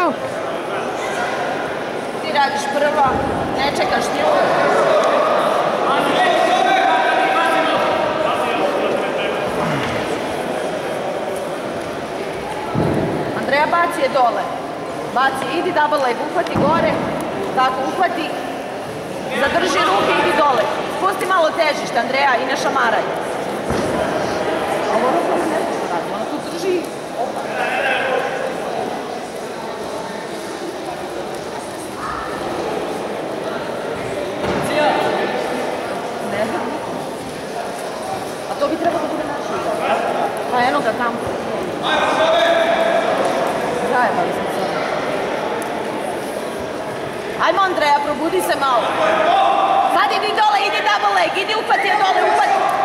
redu. Ti radiš prva, ne čekaš nju. Andreja, baci je dole. Baci, idi double leg, uhvati gore. Tako, uhvati. Zadrži ruke, idi dole. Spusti malo težište, Andreja, i ne šamaraj. Ovo rukom ne može raditi, ona tu drži. Ne znam. A to bi trebalo da bude naša igra. Pa eno ga tamo. Zajebali smo se. Ajmo, Andreja, probudi se malo. Sad idi dole, idi double leg, idi uhvati je dole, uhvati.